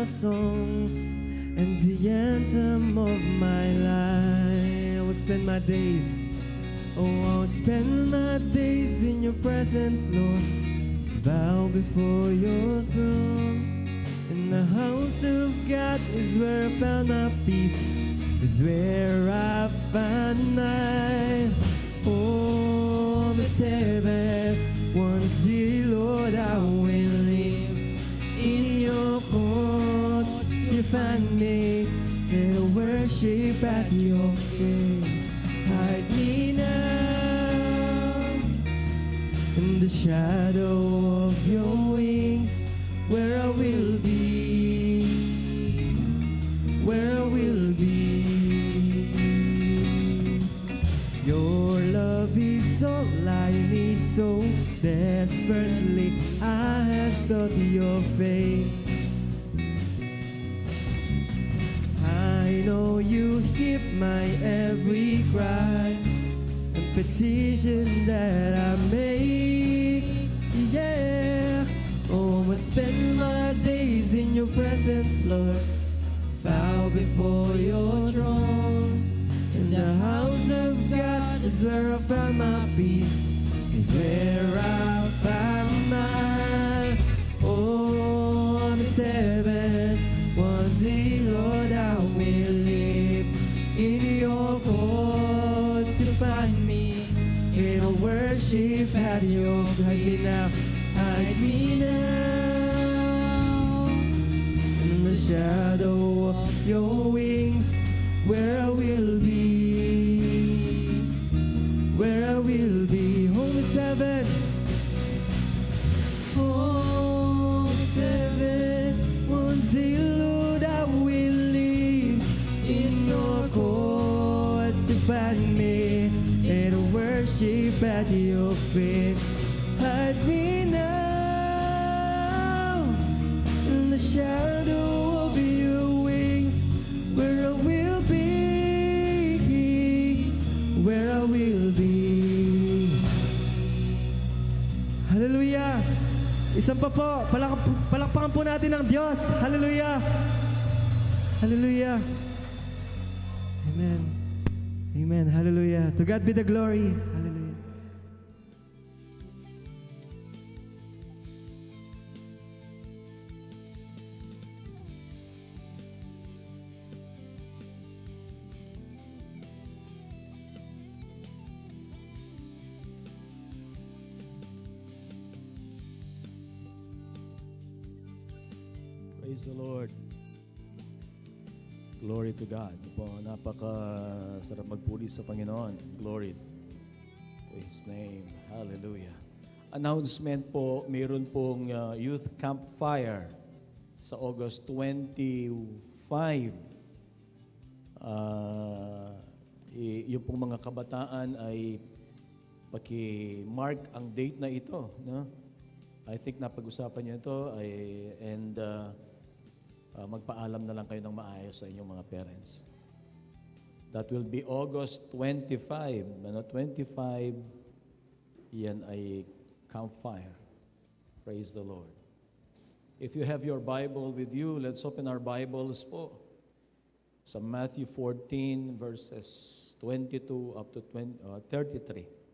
my song and the anthem of my life. I will spend my days, I'll spend my days in your presence, Lord. Bow before your throne. In the house of God is where I found my peace, is where I find life. Oh, my Savior, one day, Lord, I will live in your courts. You find me, and worship at your feet. Hide me now in the shadow of your wings, where I will be, where I will be. Your love is all I need, so desperately I have sought your face. I know you hear my every cry and petition that I make. Yeah, oh, I spend my days in your presence, Lord. Bow before your throne. In the house of God is where I find my peace, is where I find my, oh, the seven. One day, Lord, I will live in your courts. You find me in a worship at your feet. Hide me now, hide me now in the shadow of your wings, where I will be, where I will be. Holy Seven, Holy Seven. One day, Lord, I will live in your courts. You find me and worship at your feet. Hide me now in the shadow of your wings, where I will be, where I will be. Hallelujah! Isang pa po, palakpakan po natin ang Diyos. Hallelujah! Hallelujah! Amen. Amen. Hallelujah. To God be the glory. Hallelujah. Praise the Lord. Glory to God. Po, napaka-sarap magpuri sa Panginoon. Glory to His name. Hallelujah. Announcement po, mayroon pong Youth Campfire sa August 25. Yung pong mga kabataan ay paki-mark ang date na ito. No? I think napag-usapan niyo ito and magpaalam na lang kayo ng maayos sa inyong mga parents. That will be August 25. 25, yan ay campfire. Praise the Lord. If you have your Bible with you, let's open our Bibles po sa Matthew 14 verses 22 up to 33.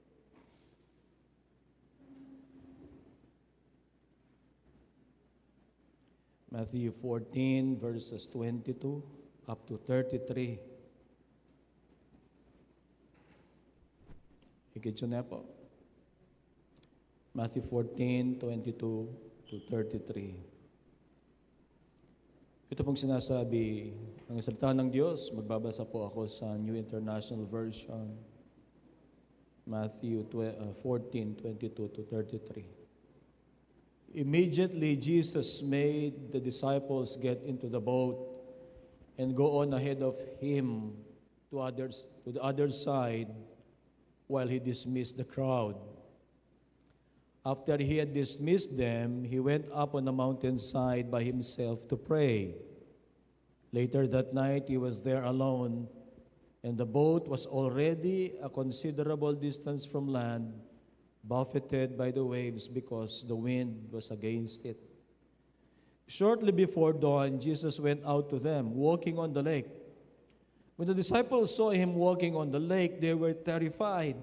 Matthew 14, verses 22 up to 33. Ikitso na po. Matthew 14, 22 to 33. Ito pong sinasabi ng salita ng Diyos. Magbabasa po ako sa New International Version. Matthew 14, 22 to 33. Immediately, Jesus made the disciples get into the boat and go on ahead of him to the other side while he dismissed the crowd. After he had dismissed them, he went up on the mountainside by himself to pray. Later that night, he was there alone, and the boat was already a considerable distance from land, buffeted by the waves because the wind was against it. Shortly before dawn, Jesus went out to them, walking on the lake. When the disciples saw him walking on the lake, they were terrified.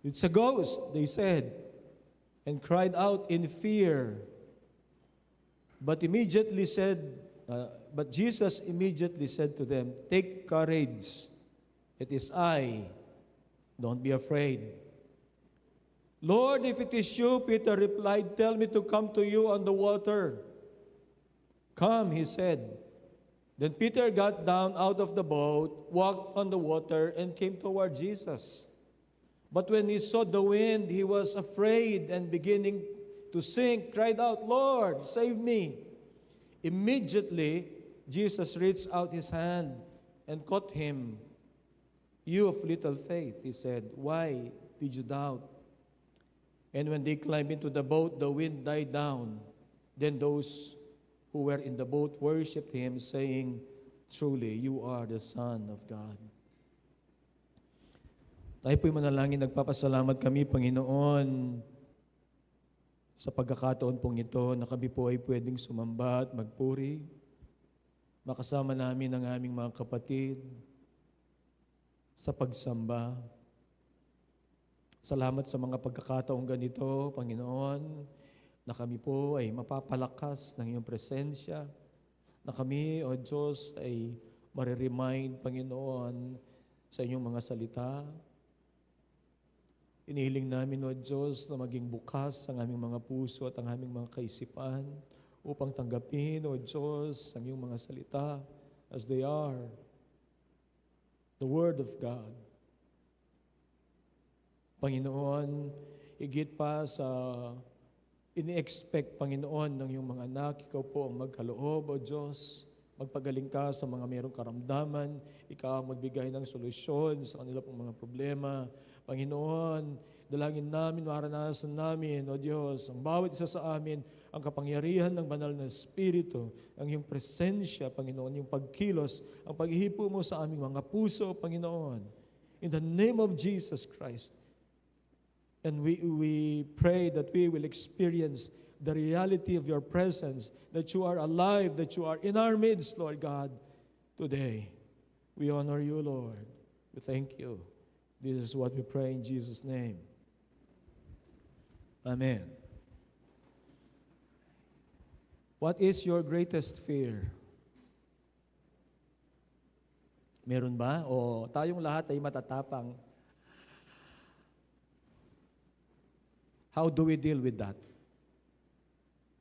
"It's a ghost," they said, and cried out in fear. But Jesus immediately said to them, "Take courage. It is I. Don't be afraid." "Lord, if it is you," Peter replied, "tell me to come to you on the water." "Come," he said. Then Peter got down out of the boat, walked on the water, and came toward Jesus. But when he saw the wind, he was afraid and beginning to sink, cried out, "Lord, save me." Immediately, Jesus reached out his hand and caught him. "You of little faith," he said, "why did you doubt?" And when they climbed into the boat, the wind died down. Then those who were in the boat worshipped him, saying, "Truly, you are the Son of God." Tayo po'y manalangin, nagpapasalamat kami, Panginoon, sa pagkakataon pong ito na kami po ay pwedeng sumamba at magpuri. Makasama namin ang aming mga kapatid sa pagsamba. Salamat sa mga pagkakataong ganito, Panginoon, na kami po ay mapapalakas ng iyong presensya, na kami, O Diyos, ay mariremind, Panginoon, sa inyong mga salita. Inihiling namin, O Diyos, na maging bukas ang aming mga puso at ang aming mga kaisipan upang tanggapin, O Diyos, ang iyong mga salita as they are, the Word of God. Panginoon, higit pa sa ini-expect, Panginoon, ng iyong mga anak, ikaw po ang magkaloob, O Diyos. Magpagaling ka sa mga mayroong karamdaman. Ikaw ang magbigay ng solusyon sa kanila pong mga problema. Panginoon, dalangin namin, maranasan namin, O Diyos, ang bawat isa sa amin, ang kapangyarihan ng banal na Espiritu, ang iyong presensya, Panginoon, yung pagkilos, ang paghihipo mo sa aming mga puso, Panginoon. In the name of Jesus Christ. And we pray that we will experience the reality of your presence, that you are alive, that you are in our midst, Lord God, today. We honor you, Lord. We thank you. This is what we pray in Jesus' name. Amen. What is your greatest fear? Meron ba? O tayong lahat ay matatapang? How do we deal with that?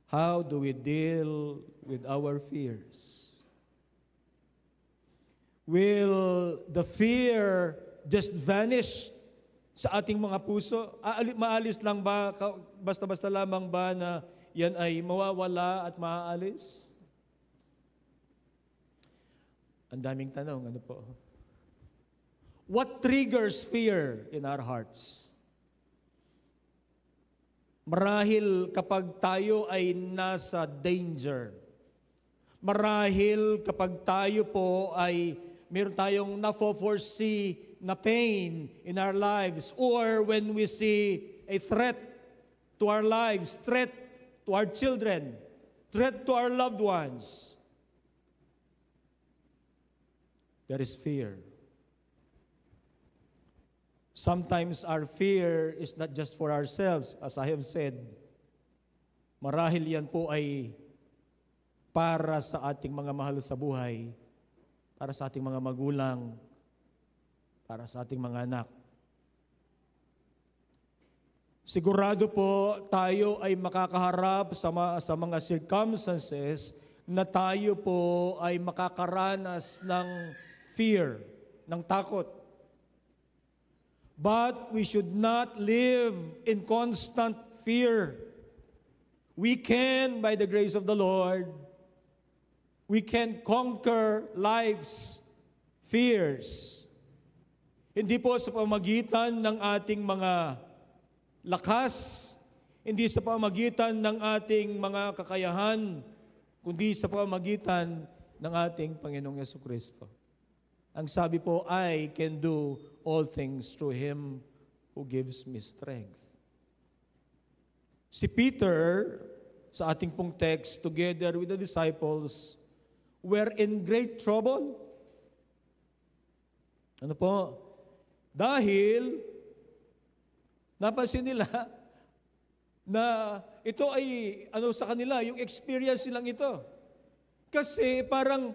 How do we deal with our fears? Will the fear just vanish sa ating mga puso? Maalis lang ba, basta-basta lamang ba na yan ay mawawala at maaalis? Ang daming tanong, ano po? What triggers fear in our hearts? Marahil kapag tayo ay nasa danger. Marahil kapag tayo po ay meron tayong na-foresee na pain in our lives, or when we see a threat to our lives, threat to our children, threat to our loved ones. There is fear. Sometimes our fear is not just for ourselves, as I have said. Marahil yan po ay para sa ating mga mahal sa buhay, para sa ating mga magulang, para sa ating mga anak. Sigurado po tayo ay makakaharap sa mga circumstances na tayo po ay makakaranas ng fear, ng takot. But we should not live in constant fear. We can, by the grace of the Lord, we can conquer life's fears. Hindi po sa pamagitan ng ating mga lakas, hindi sa pamagitan ng ating mga kakayahan, kundi sa pamagitan ng ating Panginoong Jesucristo. Ang sabi po, I can do all things through Him who gives me strength. Si Peter, sa ating pong text, together with the disciples, were in great trouble. Ano po? Dahil napansin nila na ito ay sa kanila, yung experience nilang ito. Kasi parang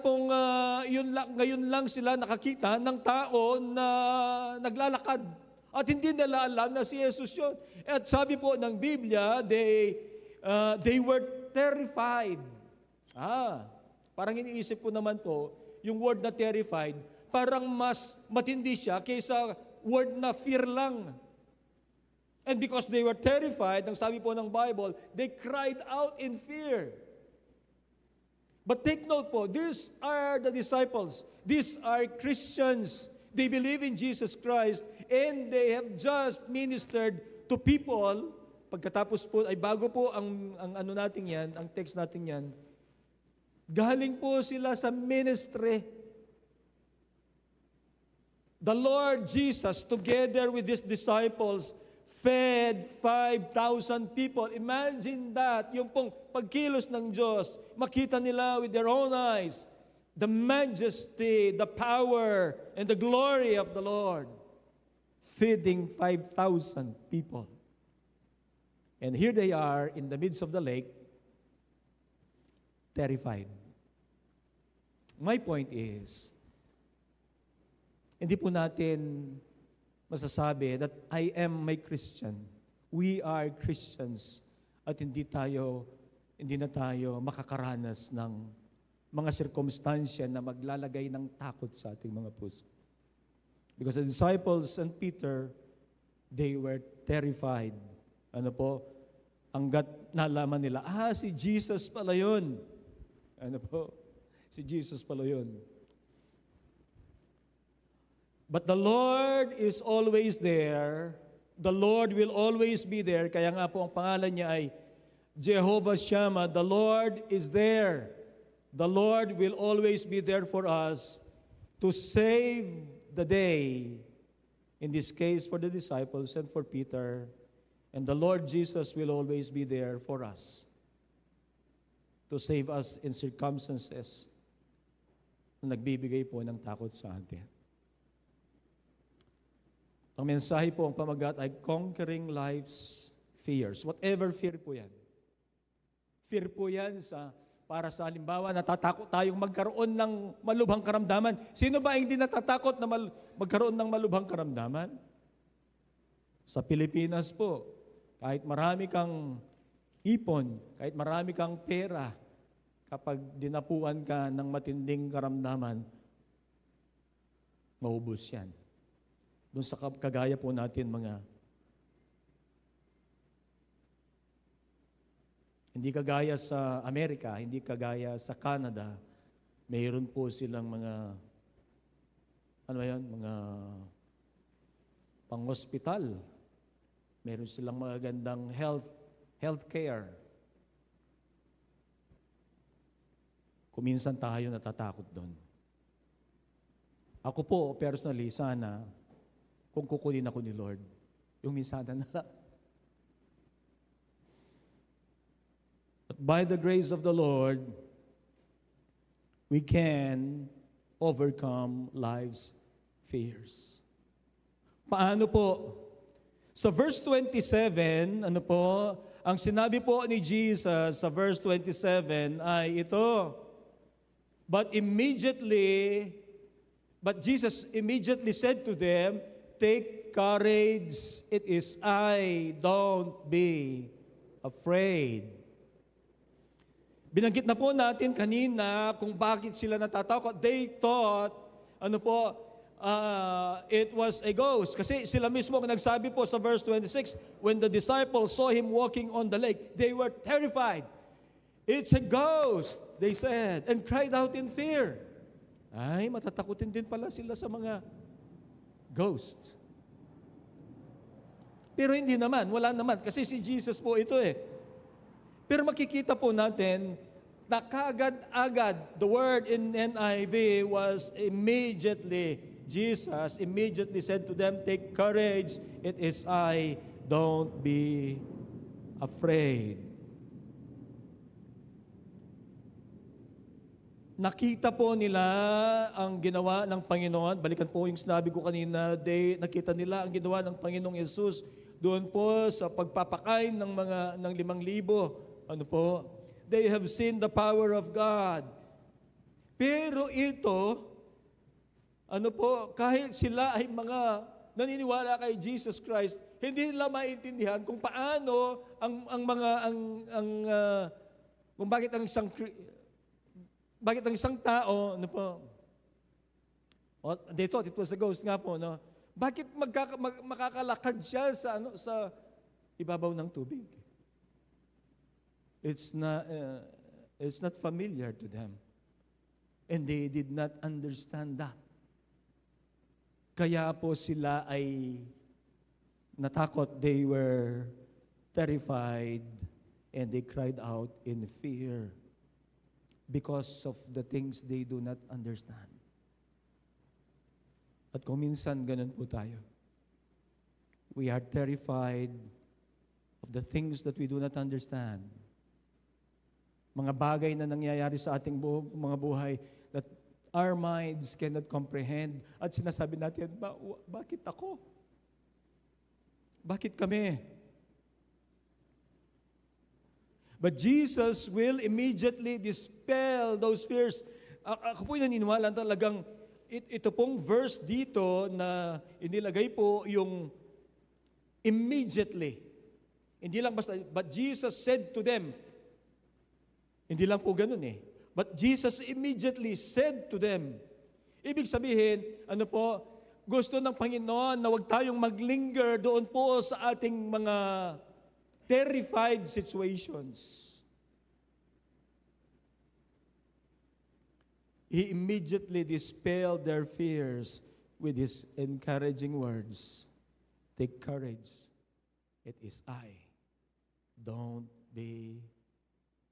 kung ngayon lang sila nakakita ng tao na naglalakad. At hindi nila alam na si Jesus yun. At sabi po ng Biblia, they were terrified. Parang iniisip ko naman po, yung word na terrified, parang mas matindi siya kaysa word na fear lang. And because they were terrified, ang sabi po ng Bible, they cried out in fear. But take note po, these are the disciples. These are Christians. They believe in Jesus Christ and they have just ministered to people. Pagkatapos po, ay bago po ang ano natin yan, ang text natin yan, galing po sila sa ministry. The Lord Jesus, together with His disciples, fed 5,000 people. Imagine that, yung pong pagkilos ng Diyos, makita nila with their own eyes, the majesty, the power, and the glory of the Lord, feeding 5,000 people. And here they are in the midst of the lake, terrified. My point is, hindi po natin masasabi that I am my Christian. We are Christians at hindi na tayo makakaranas ng mga sirkumstansya na maglalagay ng takot sa ating mga puso. Because the disciples and Peter, they were terrified. Ano po? Hanggat nalaman nila, si Jesus pala yun. Ano po? Si Jesus pala yun. But the Lord is always there. The Lord will always be there. Kaya nga po ang pangalan niya ay Jehovah Shammah. The Lord is there. The Lord will always be there for us to save the day. In this case, for the disciples and for Peter. And the Lord Jesus will always be there for us to save us in circumstances na nagbibigay po ng takot sa atin. Ang mensahe po, ang pamagat ay conquering life's fears. Whatever fear po yan. Fear po yan para sa halimbawa, natatakot tayong magkaroon ng malubhang karamdaman. Sino ba hindi natatakot na magkaroon ng malubhang karamdaman? Sa Pilipinas po, kahit marami kang ipon, kahit marami kang pera, kapag dinapuan ka ng matinding karamdaman, maubos yan. Doon sa kagaya po natin hindi kagaya sa Amerika, hindi kagaya sa Canada, mayroon po silang mga pang-hospital. Mayroon silang magandang health care. Kuminsan tayo natatakot doon. Ako po, personally, sana, kung kukunin ako ni Lord, yung minsana na lang. But by the grace of the Lord, we can overcome life's fears. Paano po? Sa verse 27, ang sinabi po ni Jesus sa verse 27 ay ito, But Jesus immediately said to them, Take courage, it is I, don't be afraid. Binanggit na po natin kanina kung bakit sila natatakot. They thought, it was a ghost. Kasi sila mismo nagsabi po sa verse 26, when the disciples saw him walking on the lake, they were terrified. It's a ghost, they said, and cried out in fear. Ay, matatakutin din pala sila sa mga ghost. Pero hindi naman, wala naman, kasi si Jesus po ito eh. Pero makikita po natin na kagad-agad, the word in NIV was immediately, Jesus immediately said to them, Take courage, it is I, don't be afraid. nakita po nila ang ginawa ng Panginoon. Balikan po yung sinabi ko kanina, nakita nila ang ginawa ng Panginoong Yesus doon po sa pagpapakain ng 5,000. Ano po? They have seen the power of God. Pero ito, ano po, kahit sila ay mga naniniwala kay Jesus Christ, hindi nila maintindihan kung paano kung bakit ang isang tao, ano po, they thought it was a ghost nga po, no? Bakit makakalakad siya sa ibabaw ng tubig? It's not familiar to them. And they did not understand that. Kaya po sila ay natakot, they were terrified, and they cried out in fear because of the things they do not understand. At kung minsan ganun po tayo, we are terrified of the things that we do not understand. Mga bagay na nangyayari sa ating mga buhay that our minds cannot comprehend. At sinasabi natin, bakit ako? Bakit kami? But Jesus will immediately dispel those fears. Ako po naniniwala talagang ito pong verse dito na inilagay po yung immediately. Hindi lang basta, but Jesus said to them, hindi lang po ganun eh. But Jesus immediately said to them. Ibig sabihin, ano po, gusto ng Panginoon na huwag tayong maglinger doon po sa ating mga terrified situations. He immediately dispelled their fears with His encouraging words. Take courage. It is I. Don't be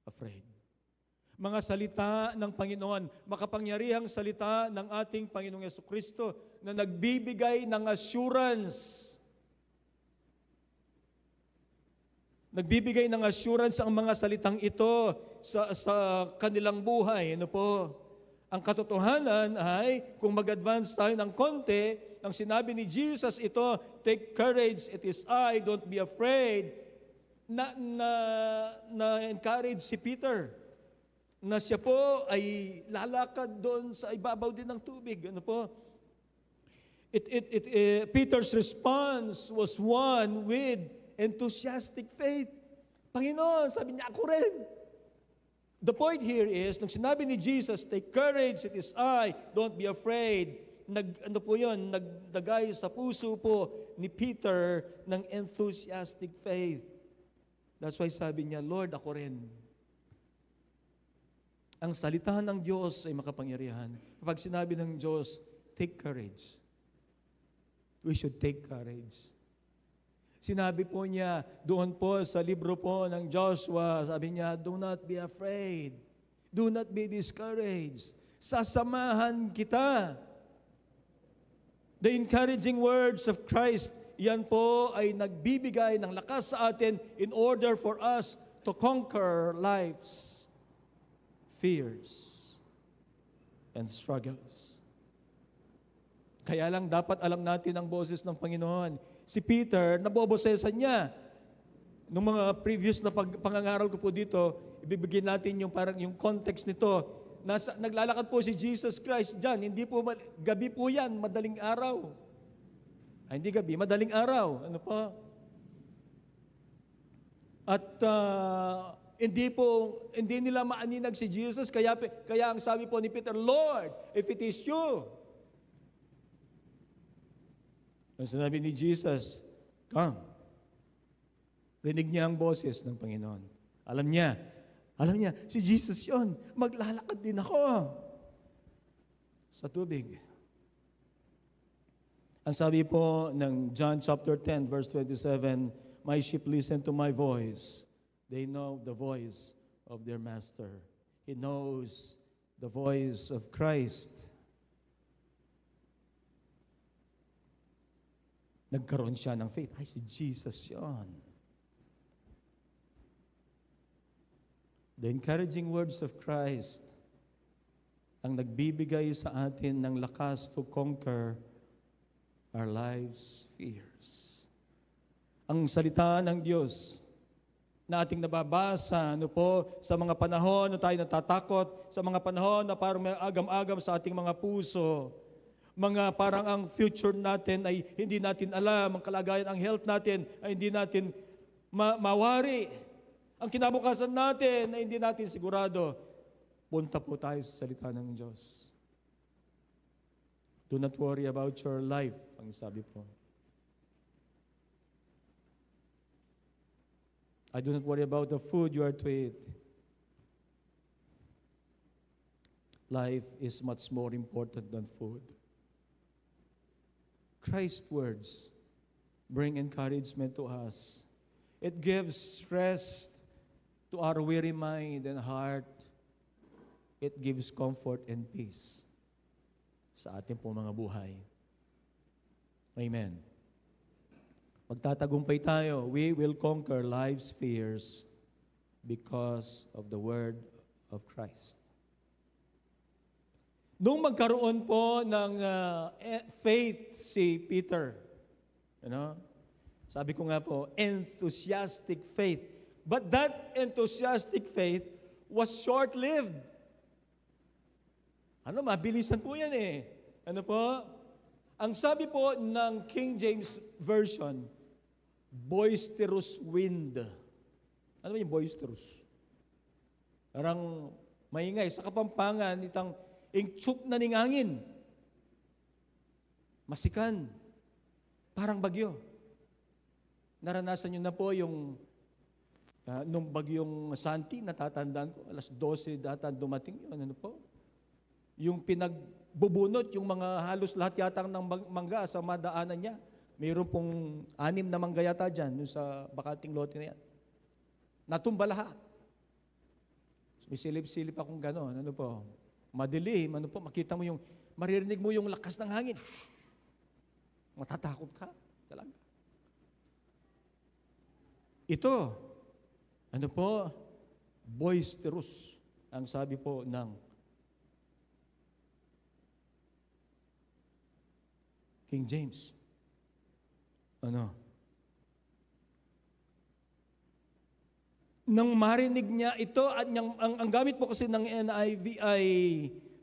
afraid. Mga salita ng Panginoon, makapangyarihang salita ng ating Panginoong Jesucristo na nagbibigay ng assurance. Nagbibigay ng assurance ang mga salitang ito sa kanilang buhay. Ano po? Ang katotohanan ay, kung mag-advance tayo ng konti, ang sinabi ni Jesus ito, take courage, it is I, don't be afraid, na-encourage si Peter, na siya po ay lalakad doon sa ibabaw din ng tubig. Ano po? Peter's response was one with enthusiastic faith. Panginoon, sabi niya, ako rin. The point here is, nung sinabi ni Jesus, take courage, it is I, don't be afraid. Nagdagay sa puso po ni Peter ng enthusiastic faith. That's why sabi niya, Lord, ako rin. Ang salita ng Diyos ay makapangyarihan. Kapag sinabi ng Diyos, take courage. We should take courage. Sinabi po niya doon po sa libro po ng Joshua, sabi niya, do not be afraid. Do not be discouraged. Sasamahan kita. The encouraging words of Christ, yan po ay nagbibigay ng lakas sa atin in order for us to conquer life's fears and struggles. Kaya lang dapat alam natin ang boses ng Panginoon. Si Peter, nabobosesan niya. Nung mga previous na pangangaral ko po dito, ibibigay natin yung parang yung context nito. Naglalakad po si Jesus Christ dyan. Hindi po, gabi po yan, madaling araw. Ay, hindi gabi, madaling araw. Ano po? At hindi nila maaninag si Jesus, kaya ang sabi po ni Peter, Lord, if it is you. Ang sinabi ni Jesus, come. Rinig niya ang boses ng Panginoon. Alam niya, si Jesus yon, maglalakad din ako sa tubig. Ang sabi po ng John chapter 10, verse 27, my sheep listen to my voice. They know the voice of their master. He knows the voice of Christ. Nagkaroon siya ng faith. Ay, si Jesus yon. The encouraging words of Christ ang nagbibigay sa atin ng lakas to conquer our life's fears. Ang salita ng Diyos na ating nababasa sa mga panahon na tayo natatakot, sa mga panahon na parang may agam-agam sa ating mga puso, parang ang future natin ay hindi natin alam, ang kalagayan, ang health natin ay hindi natin mawari, ang kinabukasan natin ay hindi natin sigurado. Punta po tayo sa salita ng Diyos. Do not worry about your life, ang sabi po. I do not worry about the food you are to eat. Life is much more important than food. Christ's words bring encouragement to us. It gives rest to our weary mind and heart. It gives comfort and peace sa ating pong mga buhay. Amen. Magtatagumpay tayo. We will conquer life's fears because of the word of Christ. Nung magkaroon po ng faith si Peter, sabi ko nga po, enthusiastic faith. But that enthusiastic faith was short-lived. Mabilisan po yan eh. Ang sabi po ng King James Version, boisterous wind. Ano yung boisterous? Parang maingay. Sa Kapampangan, itang ingtsup na ning angin. Masikan. Parang bagyo. Naranasan nyo na po yung nung bagyong Santi, natatandaan ko, alas 12 data dumating yun. Yung pinagbubunot, yung mga halos lahat yata ng mangga sa madaanan niya. Mayroon pong 6 na mangga yata dyan, sa bakanting lote na yan. Natumba lahat. May silip-silip akong gano'n. Madilim, makita mo maririnig mo yung lakas ng hangin. Matatakot ka. Talaga. Ito, boisterous, ang sabi po ng King James. Nang marinig niya ito, at ang gamit po kasi ng NIV ay,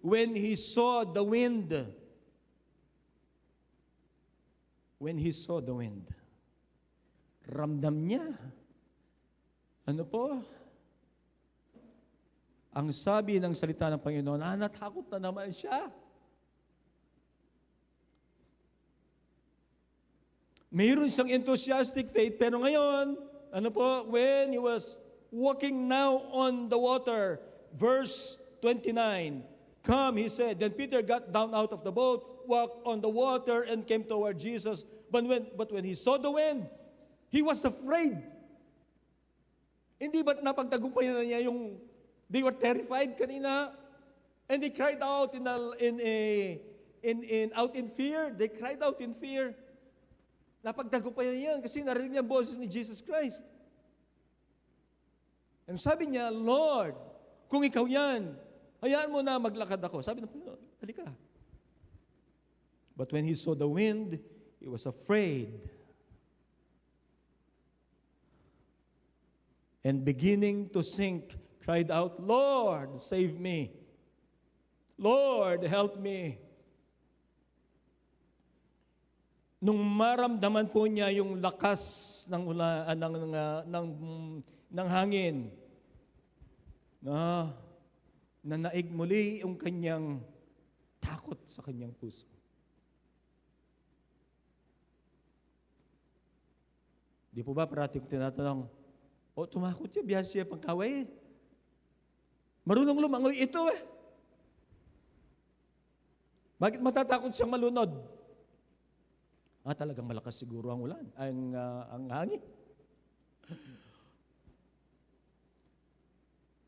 when he saw the wind. When he saw the wind. Ramdam niya. Ang sabi ng salita ng Panginoon, natakot na naman siya. Mayroon siyang enthusiastic faith, pero ngayon, when he was walking now on the water, verse 29, come, he said. Then Peter got down out of the boat, walked on the water, and came toward Jesus. But when he saw the wind, he was afraid. Hindi ba't napagtagumpayan na niya they were terrified kanina? And they cried out out in fear. They cried out in fear. Napagtagumpayan niya kasi narinig niya ang boses ni Jesus Christ. And sabi niya, Lord, kung ikaw yan, hayaan mo na maglakad ako. Sabi ng Panginoon, halika. But when he saw the wind, he was afraid. And beginning to sink, cried out, Lord, save me. Lord, help me. Nung maramdaman po niya yung lakas ng hangin, na naig muli yung kanyang takot sa kanyang puso. Di po ba parating tinatanong, tumakot siya, biya siya pangkaway. Marunong lumangoy ito eh. Bakit matatakot siyang malunod? Talagang malakas siguro ang ulan, ang hangin.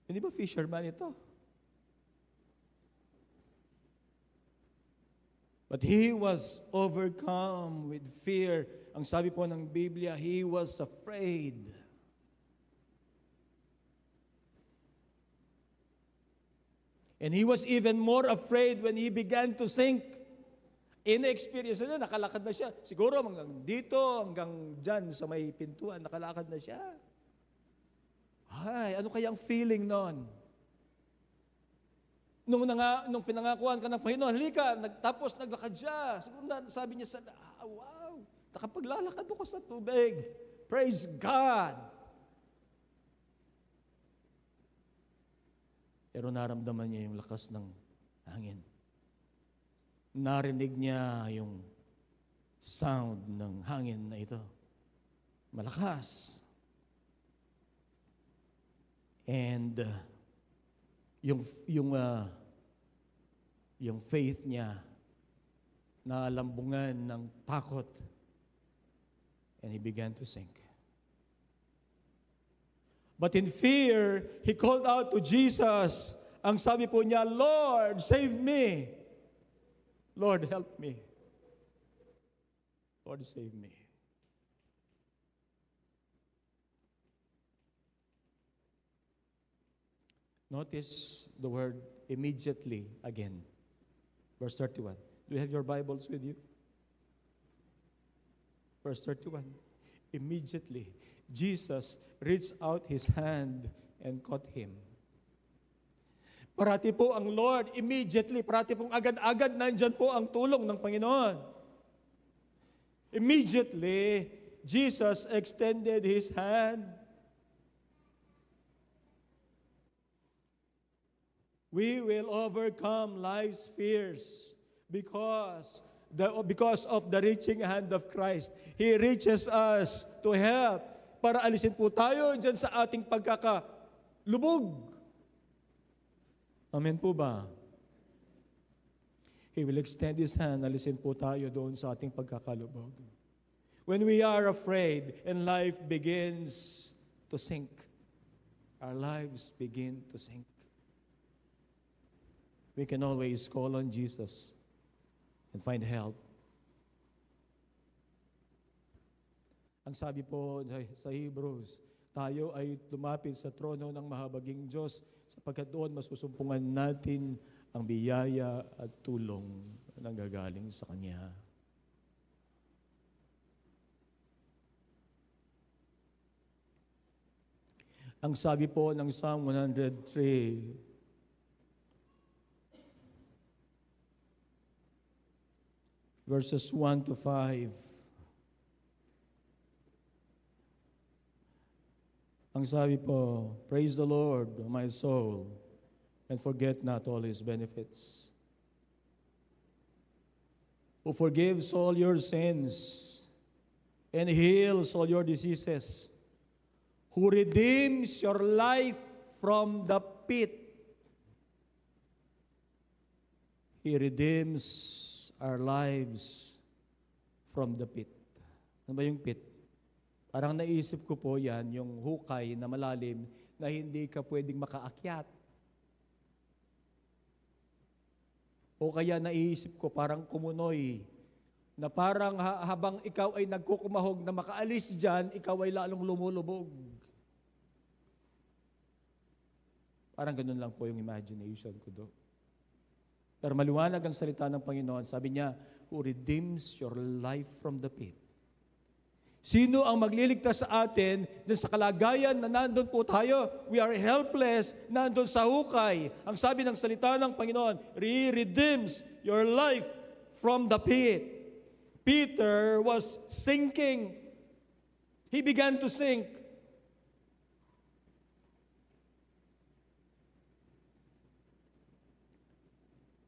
Hindi ba fisherman ito? But he was overcome with fear. Ang sabi po ng Biblia, he was afraid. And he was even more afraid when he began to sink. In-experience na, nakalakad na siya. Siguro hanggang dito, hanggang dyan sa may pintuan, nakalakad na siya. Ay, ano kayang feeling nun? Nung pinangakuan ka ng Panginoon, halika, tapos naglakad siya. Siguro sabi niya wow, nakapaglalakad ako sa tubig. Praise God! Pero naramdaman niya yung lakas ng hangin. Narinig niya yung sound ng hangin na ito. Malakas. And yung faith niya naalambungan ng takot. And he began to sink. But in fear, he called out to Jesus. Ang sabi po niya, Lord, save me. Lord, help me. Lord, save me. Notice the word immediately again. Verse 31. Do you have your Bibles with you? Verse 31. Immediately, Jesus reached out His hand and caught him. Parati po ang Lord, immediately, parati pong agad-agad nandyan po ang tulong ng Panginoon. Immediately, Jesus extended His hand. We will overcome life's fears because of the reaching hand of Christ. He reaches us to help para alisin po tayo dyan sa ating pagkakalubog. Amen po ba? He will extend His hand, alisin po tayo doon sa ating pagkakalubog. When we are afraid and life begins to sink, our lives begin to sink, we can always call on Jesus and find help. Ang sabi po sa Hebrews, tayo ay lumapit sa trono ng mahabaging Diyos sapagkat doon masusumpungan natin ang biyaya at tulong na nanggagaling sa Kanya. Ang sabi po ng Psalm 103, verses 1 to 5. Ang sabi po, praise the Lord, O my soul, and forget not all His benefits. Who forgives all your sins and heals all your diseases. Who redeems your life from the pit. He redeems our lives from the pit. Ano ba yung pit? Parang naisip ko po yan, yung hukay na malalim na hindi ka pwedeng makaakyat. O kaya naisip ko parang kumunoy, na parang habang ikaw ay nagkukumahog na makaalis dyan, ikaw ay lalong lumulubog. Parang ganun lang po yung imagination ko do. Pero maliwanag ang salita ng Panginoon. Sabi niya, who redeems your life from the pit. Sino ang magliligtas sa atin dun sa kalagayan na nandun po tayo? We are helpless, nandun sa hukay. Ang sabi ng salita ng Panginoon, He redeems your life from the pit. Peter was sinking. He began to sink.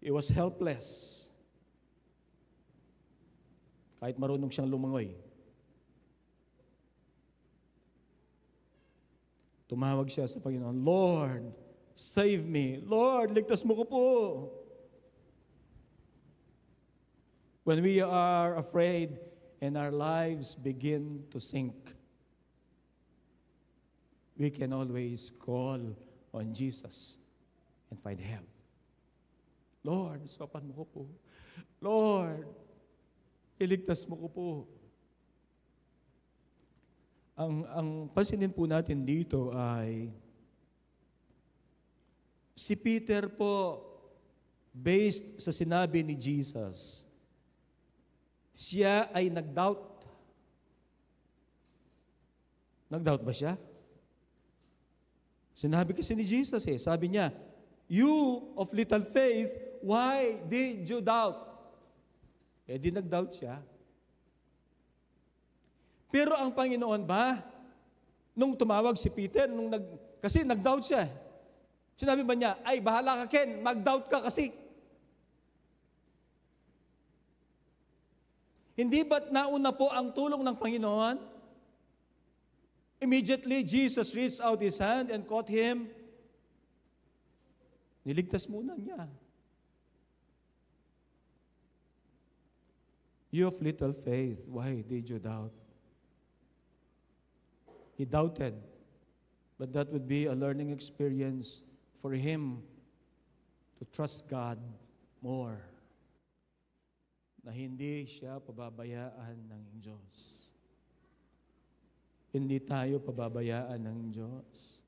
He was helpless. Kahit marunong siyang lumangoy. Tumawag siya sa Panginoon, Lord, save me. Lord, ligtas mo ko po. When we are afraid and our lives begin to sink, we can always call on Jesus and find help. Lord, sopan mo ko po. Lord, iligtas mo ko po. Ang pansinin po natin dito ay Si Peter po, based sa sinabi ni Jesus, siya ay nag-doubt. Nag-doubt ba siya? Sinabi kasi ni Jesus sabi niya, "You of little faith, why did you doubt?" Di nag-doubt siya. Pero ang Panginoon ba, nung tumawag si Peter, kasi nag-doubt siya. Sinabi ba niya, "Ay, bahala ka Ken, mag-doubt ka kasi." Hindi ba't nauna po ang tulong ng Panginoon? Immediately, Jesus reached out His hand and caught him. Niligtas muna niya. You of little faith, why did you doubt? He doubted, but that would be a learning experience for him to trust God more, na hindi siya pababayaan ng Diyos. Hindi tayo pababayaan ng Diyos.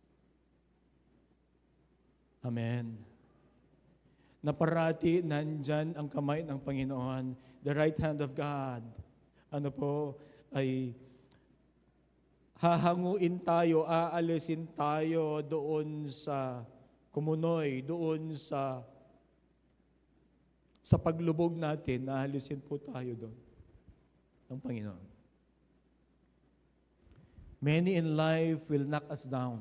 Amen. Na parati nandyan ang kamay ng Panginoon, the right hand of God. Ay hahanguin tayo, aalisin tayo doon sa kumunoy, doon sa paglubog natin, aalisin po tayo doon ng Panginoon. Many in life will knock us down.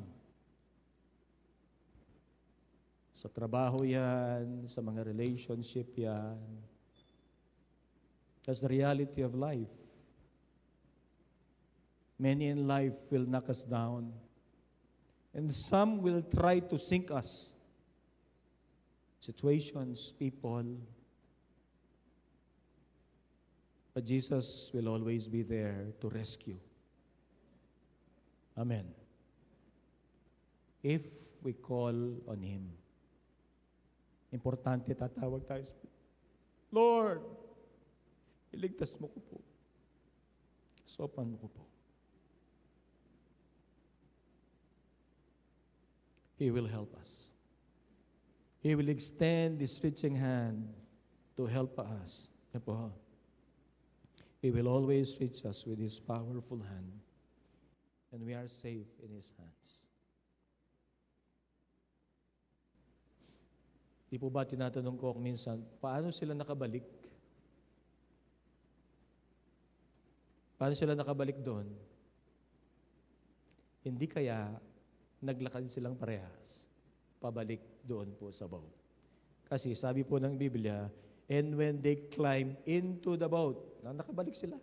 Sa trabaho yan, sa mga relationship yan. That's the reality of life. Many in life will knock us down. And some will try to sink us. Situations, people. But Jesus will always be there to rescue. Amen. If we call on Him. Importante, tatawag tayo sa Lord, iligtas mo ko po. Sopan mo ko po. He will help us. He will extend His reaching hand to help us. He will always reach us with His powerful hand, and we are safe in His hands. Di po ba tinatanong ko minsan, paano sila nakabalik? Paano sila nakabalik doon? Hindi kaya naglakad silang parehas, pabalik doon po sa boat. Kasi sabi po ng Biblia, and when they climbed into the boat, nakabalik sila.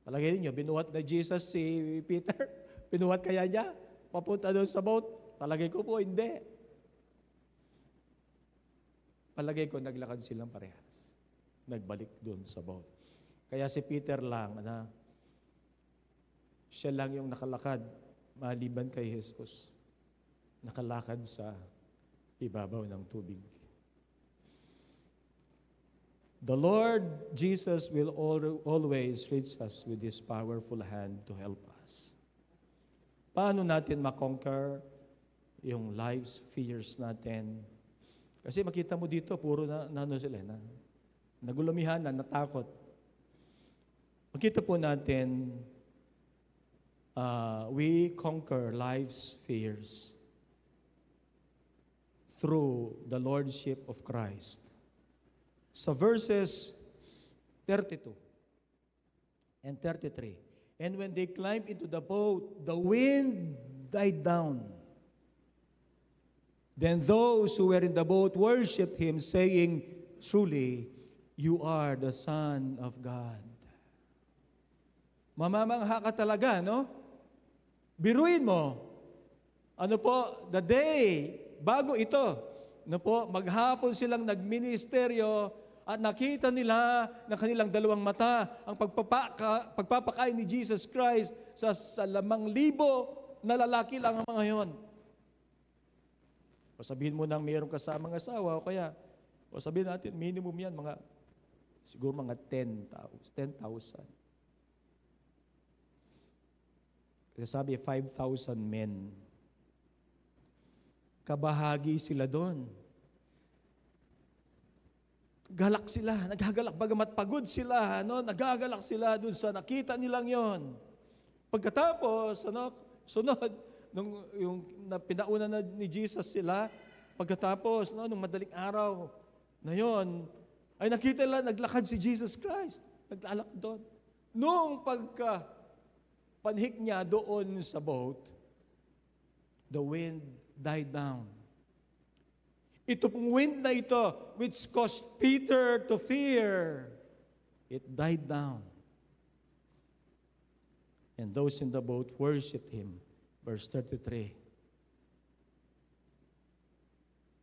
Palagay niyo, binuhat na Jesus si Peter? Binuhat kaya niya? Papunta doon sa boat? Palagay ko po, hindi. Palagay ko, naglakad silang parehas. Nagbalik doon sa boat. Kaya si Peter lang, siya lang yung nakalakad, maliban kay Jesus. Nakalakad sa ibabaw ng tubig. The Lord Jesus will always reach us with His powerful hand to help us. Paano natin makonquer yung life's fears natin? Kasi makita mo dito, puro sila, nagulumihan na, natakot. Makita po natin, we conquer life's fears through the Lordship of Christ. Sa verses 32 and 33, and when they climbed into the boat, the wind died down. Then those who were in the boat worshipped Him, saying, truly, you are the Son of God. Mamamangha ka talaga, no? Biruin mo. The day, bago ito, maghapon silang nagministeryo at nakita nila na kanilang dalawang mata ang pagpapakain ni Jesus Christ sa 5,000 na lalaki lang ang mga yon. O sabihin mo nang mayroong kasamang asawa, o kaya, o sabihin natin, minimum yan, siguro mga 10,000. Kasi sabi, 5,000 men. kabahagi sila doon. Galak sila, nagagalak, bagamat pagod sila, nagagalak sila doon sa nakita nilang yon. Pagkatapos, sunod, yung pinauna na ni Jesus sila, pagkatapos, nung madaling araw na yon, ay nakita nila, naglakad si Jesus Christ. Naglalakad doon. Noong panhik niya doon sa boat, the wind died down. Ito pong wind na ito, which caused Peter to fear, it died down. And those in the boat worshiped him. Verse 33.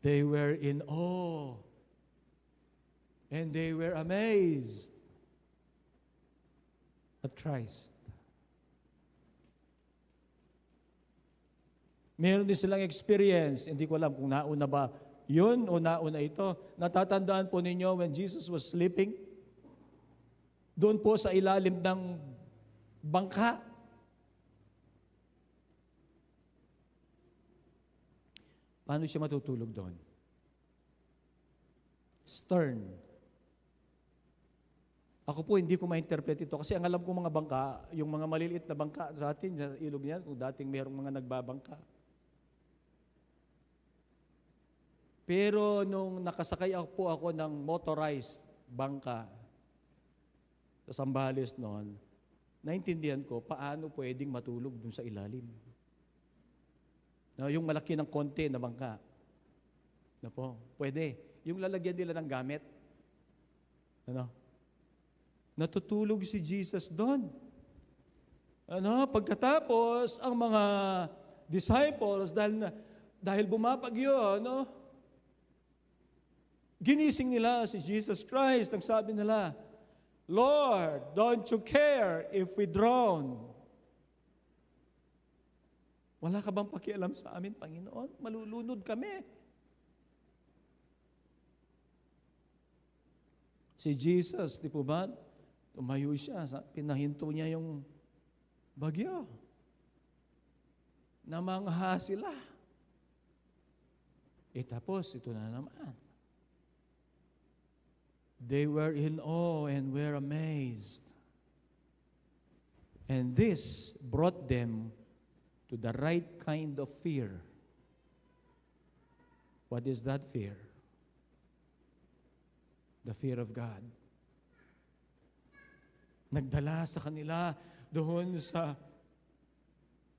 They were in awe, and they were amazed at Christ. Meron din silang experience, hindi ko alam kung nauna ba yun o nauna ito. Natatandaan po ninyo when Jesus was sleeping, doon po sa ilalim ng bangka. Paano siya matutulog doon? Stern. Ako po, hindi ko ma-interpret ito kasi ang alam ko mga bangka, yung mga maliliit na bangka sa atin, sa ilog niyan, kung dating mayroong mga nagbabangka. Pero nung nakasakay po ako ng motorized bangka sa Zambales noon, naintindihan ko paano pwedeng matulog dun sa ilalim. Yung malaki ng konti na bangka. Pwede. Yung lalagyan nila ng gamit. Natutulog si Jesus doon. Pagkatapos, ang mga disciples, dahil bumabagyo, ginising nila si Jesus Christ. Ang sabi nila, Lord, don't you care if we drown? Wala ka bang pakialam sa amin, Panginoon? Malulunod kami. Si Jesus, di po ba? Tumayo siya, pinahinto niya yung bagyo. Namangha sila. Tapos, ito na naman. They were in awe and were amazed. And this brought them to the right kind of fear. What is that fear? The fear of God. Nagdala sa kanila doon sa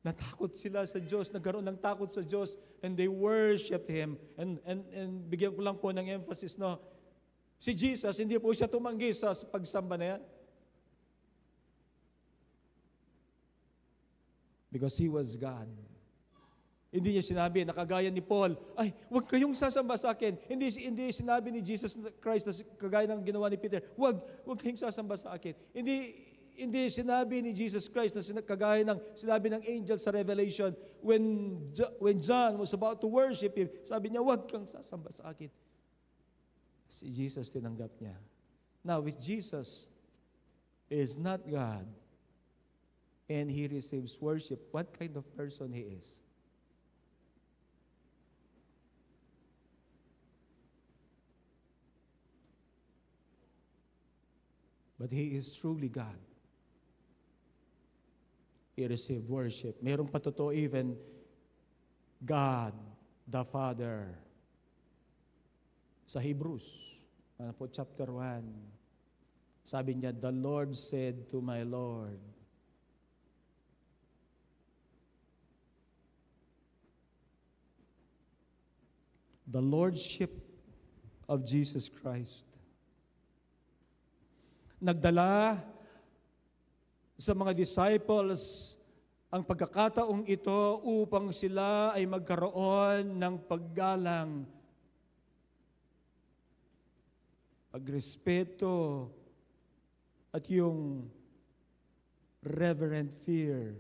natakot sila sa Diyos, nagkaroon ng takot sa Diyos, and they worshiped Him. And bigyan ko lang po ng emphasis, si Jesus, hindi po siya tumanggi sa pagsamba na yan. Because He was God. Hindi niya sinabi, nakagaya ni Paul, ay, huwag kayong sasamba sa akin. Hindi sinabi ni Jesus Christ na kagaya ng ginawa ni Peter, huwag kayong sasamba sa akin. Hindi sinabi ni Jesus Christ na kagaya ng sinabi ng angel sa Revelation, when John was about to worship Him, sabi niya, huwag kang sasamba sa akin. Si Jesus tinanggap niya. Now, if Jesus is not God, and He receives worship, what kind of person He is? But He is truly God. He received worship. Mayroong patotoo even God, the Father. Sa Hebrews, chapter 1, sabi niya, the Lord said to my Lord, the Lordship of Jesus Christ. Nagdala sa mga disciples ang pagkakataong ito upang sila ay magkaroon ng paggalang, pagrespeto, at yung reverent fear.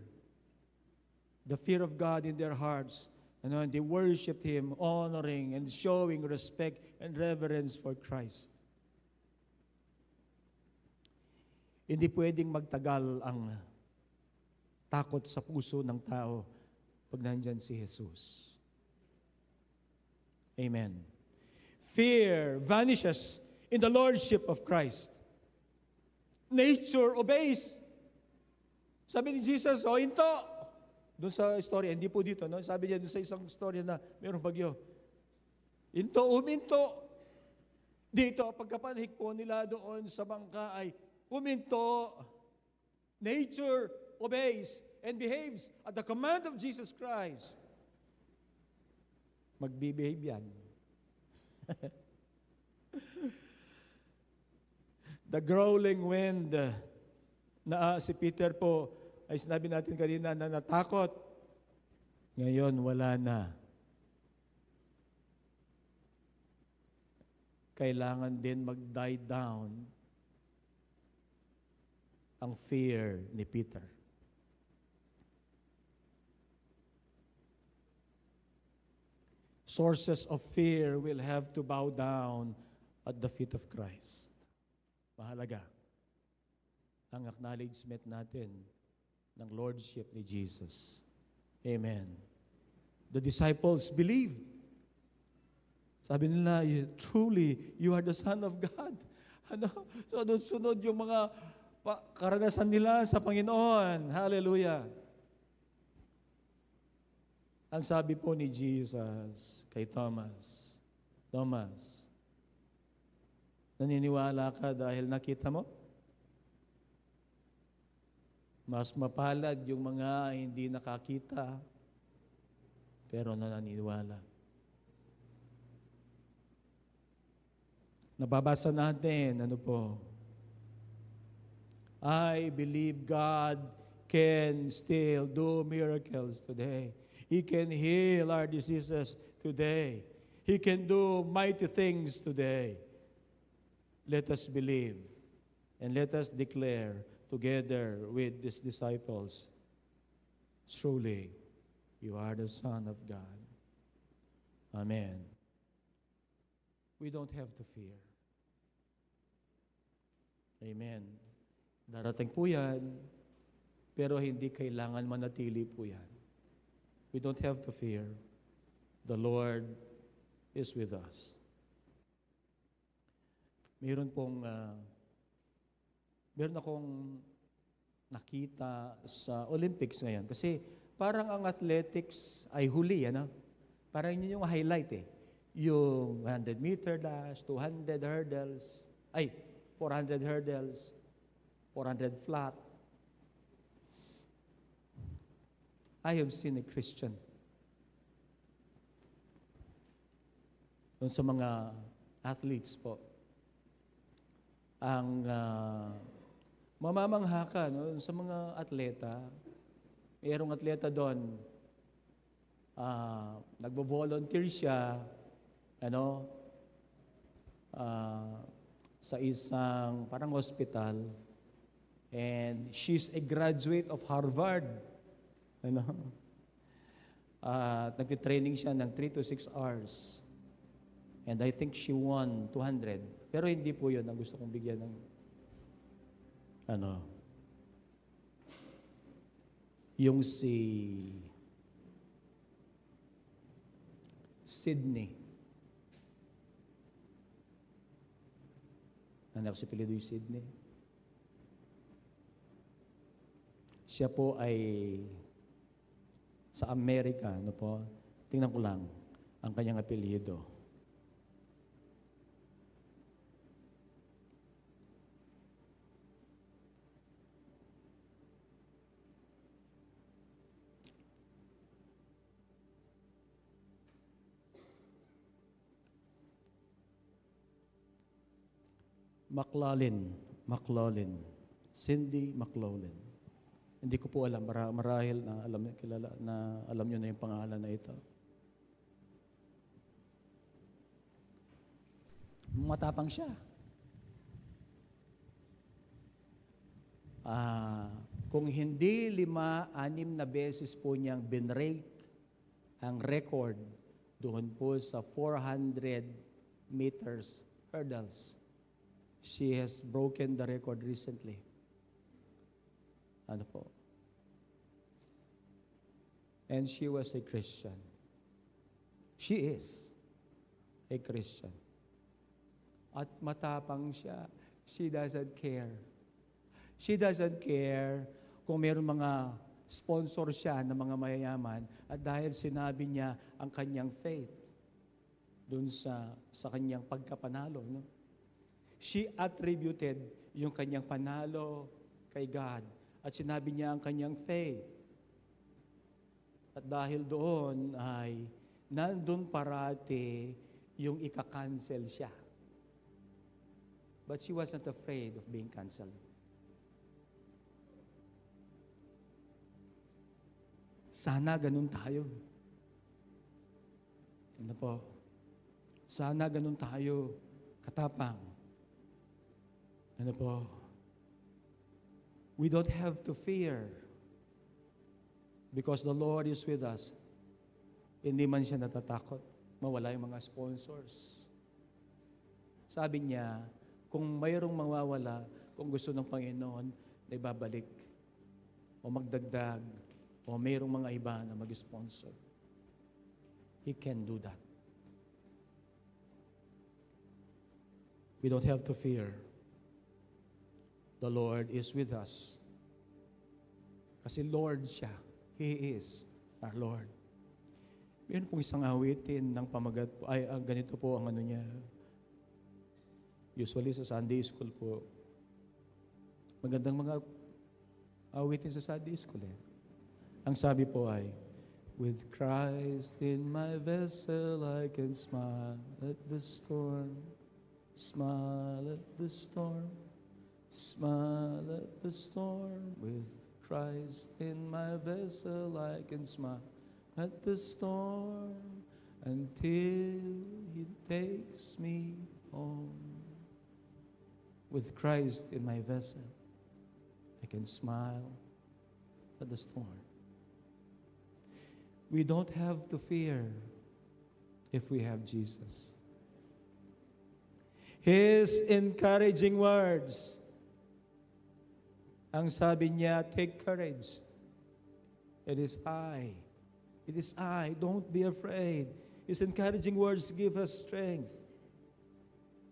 The fear of God in their hearts. And they worshiped Him, honoring and showing respect and reverence for Christ. Hindi pwedeng magtagal ang takot sa puso ng tao pag nandyan si Jesus. Amen. Fear vanishes in the lordship of Christ. Nature obeys. Sabi ni Jesus, into. Doon sa story, hindi po dito, no? Sabi niya doon sa isang story na mayroong bagyo. Into, uminto. Dito, pagkapanhik po nila doon sa bangka ay uminto. Nature obeys and behaves at the command of Jesus Christ. Magbe-behave yan. The growling wind na si Peter po ay sinabi natin kanina na natakot. Ngayon, wala na. Kailangan din mag-die down ang fear ni Peter. Sources of fear will have to bow down at the feet of Christ. Mahalaga ang acknowledgement natin ng Lordship ni Jesus. Amen. The disciples believed. Sabi nila, truly, you are the Son of God. Sunod-sunod yung mga karanasan nila sa Panginoon. Hallelujah. Ang sabi po ni Jesus kay Thomas, Thomas, naniniwala ka dahil nakita mo? Mas mapalad yung mga hindi nakakita, pero naniniwala. Nababasa natin, ano po? I believe God can still do miracles today. He can heal our diseases today. He can do mighty things today. Let us believe and let us declare together with these disciples, truly, you are the Son of God. Amen. We don't have to fear. Amen. Darating po yan, pero hindi kailangan manatili po yan. We don't have to fear. The Lord is with us. Meron akong nakita sa Olympics ngayon. Kasi parang ang athletics ay huli, ano? Parang yun yung highlight eh. Yung 100-meter dash, 200 hurdles, 400 hurdles, 400 flat. I have seen a Christian. Doon sa mga athletes po, ang mamamangha ka no, sa mga atleta, mayroong atleta doon, nagbo-volunteer siya, sa isang parang hospital, and she's a graduate of Harvard. Nagtitraining siya ng 3 to 6 hours. And I think she won 200. Pero hindi po yun ang gusto kong bigyan ng yung si Sydney. Anak si Pilido yung Sydney. Siya po ay sa Amerika, tingnan ko lang ang kanyang apelyido. McLaughlin. Cindy McLaughlin. Hindi ko po alam, marahil na alam niyo na yung pangalan na ito. Matapang siya. Kung hindi 5-6 na beses po niyang binrake ang record doon po sa 400 meters hurdles, she has broken the record recently. And she was a Christian. She is. a Christian. At matapang siya. She doesn't care. She doesn't care kung mayroong mga sponsor siya ng mga mayayaman at dahil sinabi niya ang kanyang faith dun sa kanyang pagkapanalo. No? She attributed yung kanyang panalo kay God at sinabi niya ang kanyang faith. At dahil doon ay nandun parati yung ika-cancel siya. But she wasn't afraid of being canceled. Sana ganun tayo. Ano po? Sana ganun tayo, katapang. Ano po? We don't have to fear because the Lord is with us. Hindi man siya natatakot. Mawala yung mga sponsors. Sabi niya, kung mayroong mawawala, kung gusto ng Panginoon, na ibabalik o magdagdag o mayroong mga iba na mag-sponsor. He can do that. We don't have to fear. The Lord is with us. Kasi Lord siya. He is our Lord. Meron pong isang awitin ng pamagat po. Ganito po ang ano niya. Usually sa Sunday school po. Magandang mga awitin sa Sunday school eh. Ang sabi po ay, with Christ in my vessel, I can smile at the storm. Smile at the storm. Smile at the storm. With Christ in my vessel, I can smile at the storm until He takes me home. With Christ in my vessel, I can smile at the storm. We don't have to fear if we have Jesus. His encouraging words, ang sabi niya, take courage. It is I. It is I. Don't be afraid. His encouraging words give us strength.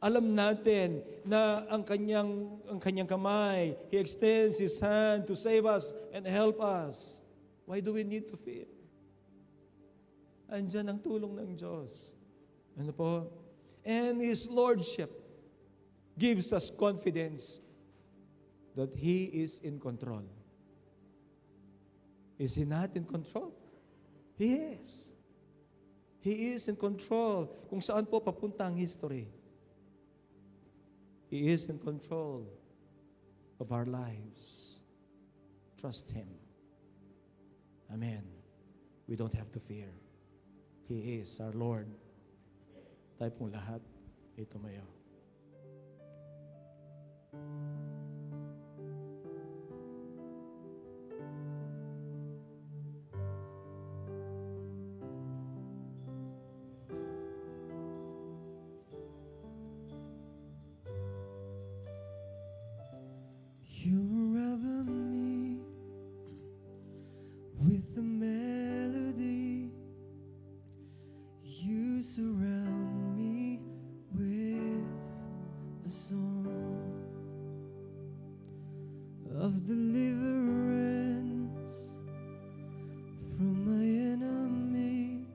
Alam natin na ang kanyang kamay, He extends His hand to save us and help us. Why do we need to fear? Andyan ang tulong ng Diyos. Ano po? And His Lordship gives us confidence that He is in control. Is He not in control? He is. He is in control. Kung saan po papunta ang history. He is in control of our lives. Trust Him. Amen. We don't have to fear. He is our Lord. Tayo pong lahat, tumayo. You unravel me with the melody. You surround me with a song of deliverance from my enemies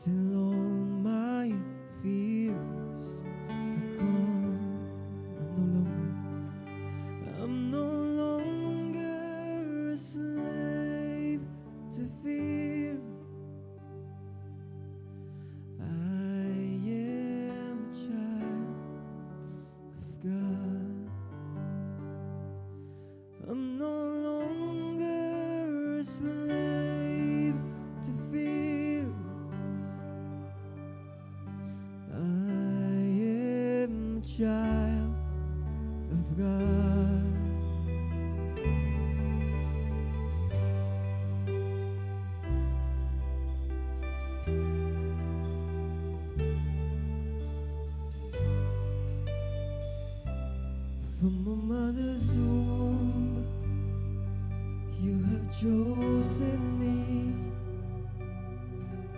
till all my fears are gone. I'm no longer a slave to fear. I am a child of God. I'm no longer a slave to fear. I am a child of God. From my mother's womb, you have chosen me.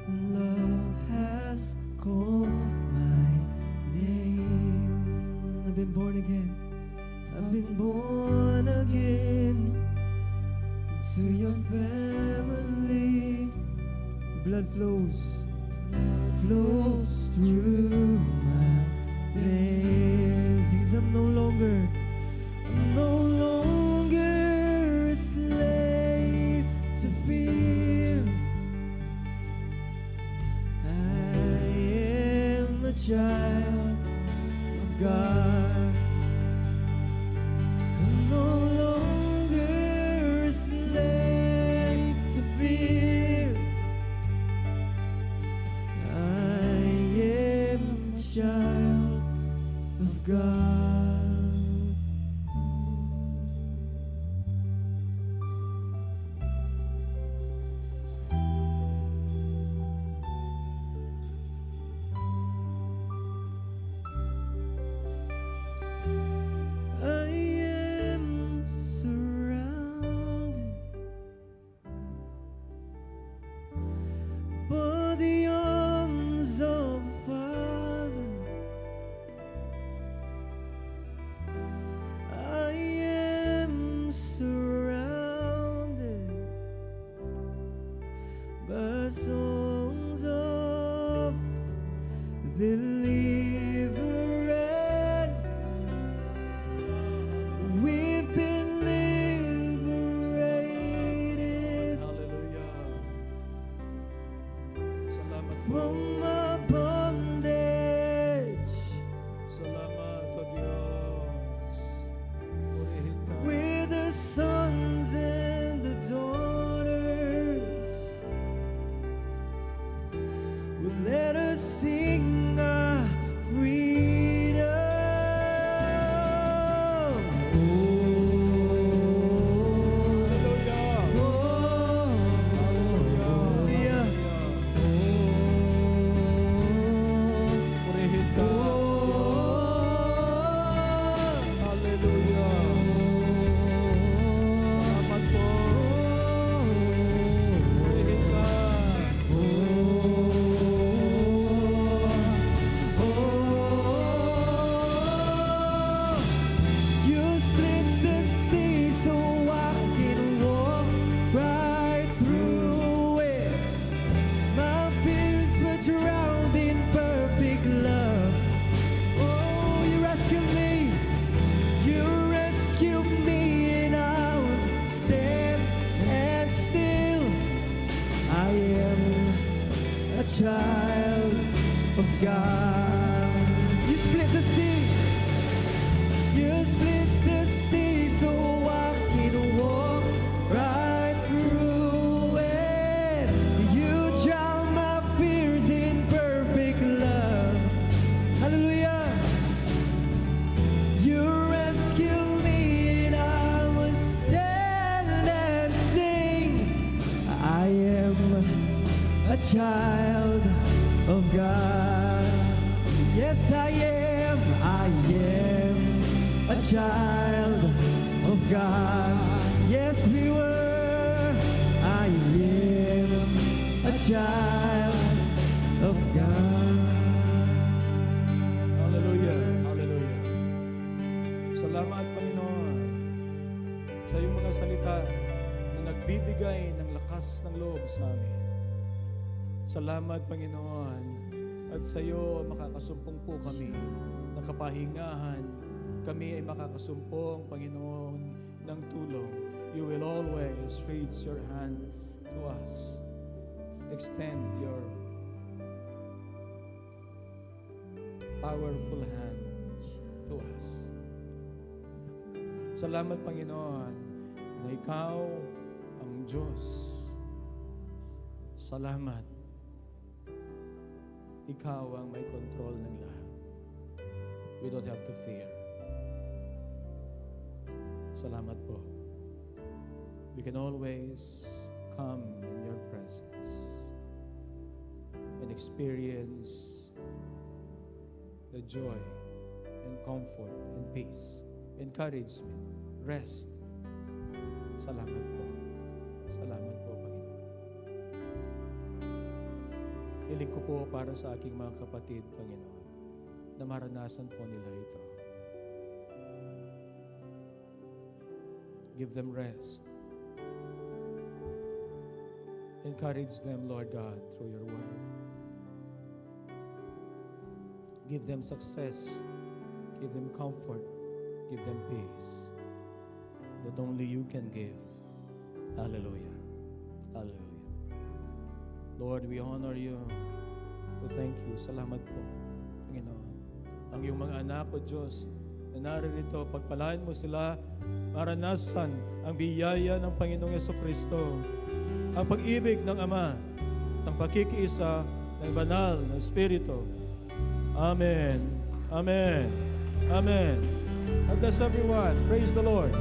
Love has flows through my veins. Because I'm no longer a slave to fear. I am a child of God. I'm no longer a slave to fear. I am a child of God. I am surrounded by the arms of the Father. I am surrounded by songs of deliverance. We've been liberated Hallelujah. Salamat po. from our bondage. Salamat po, Diyos. Purihin ka. We're the sons and the daughters. Well, let us sing our freedom. Hallelujah. Oh, Hallelujah. Purihin ka. Hallelujah. Salamat po. Purihin ka. You split the sea so I can walk right through it. My fears were drowned in perfect love. Oh, you rescued me. You rescued me, and I will stand and still. I am a child of God. You split the sea. You split the sea so I can walk right through it. You drown my fears in perfect love. Hallelujah. You rescue me, and I will stand and sing. I am a child of God. Yes, I am. I am a child of God. Yes, we were. I am a child of God. Hallelujah. Hallelujah. Salamat, Panginoon, sa iyong mga salita na nagbibigay ng lakas ng loob sa amin. Salamat, Panginoon, at sa iyo makakasumpong po kami ng kapahingahan. Kami ay makakasumpong, Panginoon, ng tulong. You will always reach your hands to us. Extend your powerful hand to us. Salamat, Panginoon, na ikaw ang Diyos. Salamat. Ikaw ang may control ng lahat. We don't have to fear. Salamat po. We can always come in your presence and experience the joy and comfort and peace, encouragement, rest. Salamat po. Salamat po, Panginoon. Hiling ko po para sa aking mga kapatid, Panginoon, na maranasan po nila ito. Give them rest. Encourage them, Lord God, through your word. Give them success. Give them comfort. Give them peace that only you can give. Hallelujah. Hallelujah. Lord, we honor you. We thank you. Salamat po, Panginoon. Ang iyong mga anak o Diyos na naririto, pagpalain mo sila, maranasan ang biyaya ng Panginoong Jesucristo, ang pag-ibig ng Ama, ang pakikiisa ng banal na Espiritu. Amen. Amen. Amen. God bless everyone. Praise the Lord.